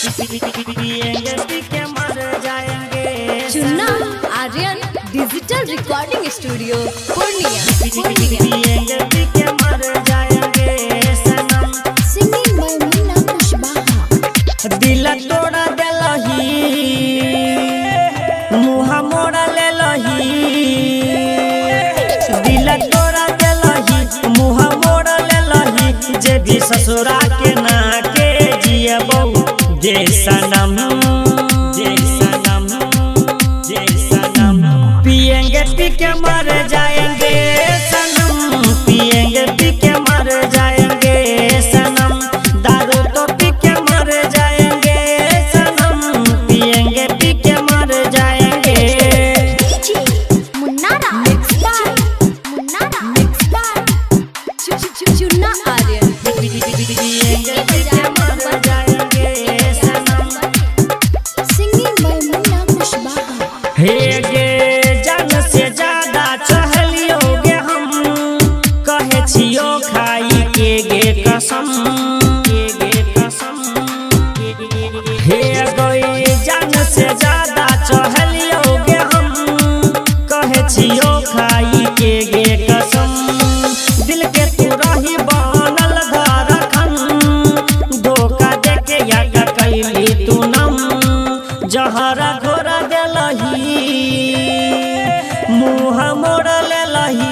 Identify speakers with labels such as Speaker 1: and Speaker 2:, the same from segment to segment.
Speaker 1: पिएंगे पी के मर जाएंगे।
Speaker 2: Chunna Aryan digital recording studio Purnia.
Speaker 1: पिएंगे पी के मर जाएंगे सनम।
Speaker 2: Singing by Munna Kushwaha.
Speaker 1: दिल तोड़ा देलही मुँह मोड़ा लेलही। दिल तोड़ा देलही मुँह मोड़ा लेलही। जे भी ससुरा के ना के जिए बहु जे सनम जे सनम जे सनम। पिएंगे पी के मर जाएंगे सनम। पिएंगे पी के मर जाएंगे सनम। दारू तो पी के मर जाएंगे सनम। पिएंगे पी के मर जाएंगे।
Speaker 2: मुन्नारा मिक्स बाय चुन्ना आर्यन।
Speaker 1: पिएंगे पी के मर जाएंगे सनम।
Speaker 2: Singing by Munna Kushwaha.
Speaker 1: हे गे जान से ज्यादा चहलियोगे हम। कहे छियो खाई के गे कसम के गे कसम। हे गई जान से ज्यादा चहलियोगे हम। कहे छियो खाई के गे कसम। दिल के तू रही बनल धड़कन। धोखा दे के याद कैली तू नम। जहरा घोरा देलही मुँह मोड़ लेलही।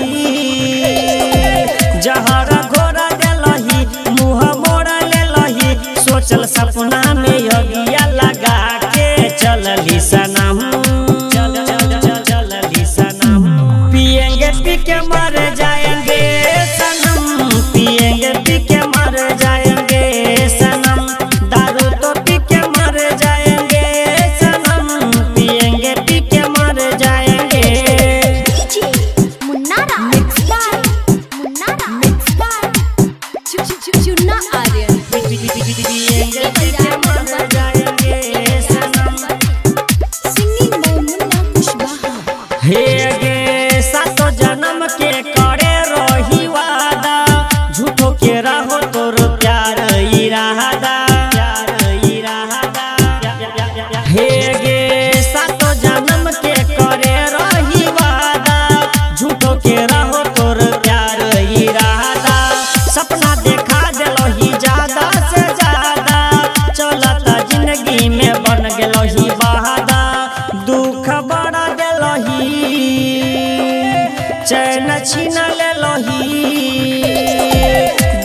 Speaker 1: जहरा घोरा देलही मुँह मोड़ लेलही। सोचल सपना में अगिया लगा के चलली सनम। चलली सनम। पिएंगे पी के मर जाएंगे सनम। पिएंगे पी के मर जाएंगे सनम। दारू तो पी के मर जाएंगे सनम। पिएंगे पी के मर जाएंगे।
Speaker 2: मुन्नारा मिक्स बाय चुन्ना आर्यन।
Speaker 1: पिएंगे पी के मर जाएंगे सनम।
Speaker 2: Singing by Munna Kushwaha.
Speaker 1: हे गे सातो जन्म के करे रही वादा। झूठो के रहो तोर प्यार इरादा। हे गे सातो जन्म के करे रही वादा। झूठो के रहो तोर प्यार इरादा। सपना देखा देलही ज्यादा से ज्यादा। चलता जिंदगी में बन गेलही बहादा। दुख बड़ा देलही चैन छीन लेलही।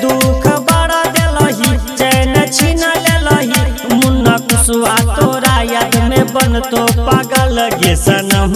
Speaker 1: दुख बड़ा देलही चैन छीन लेलही। मुन्ना कुशवाहा तोरा याद में बन तो पागल गे सनम।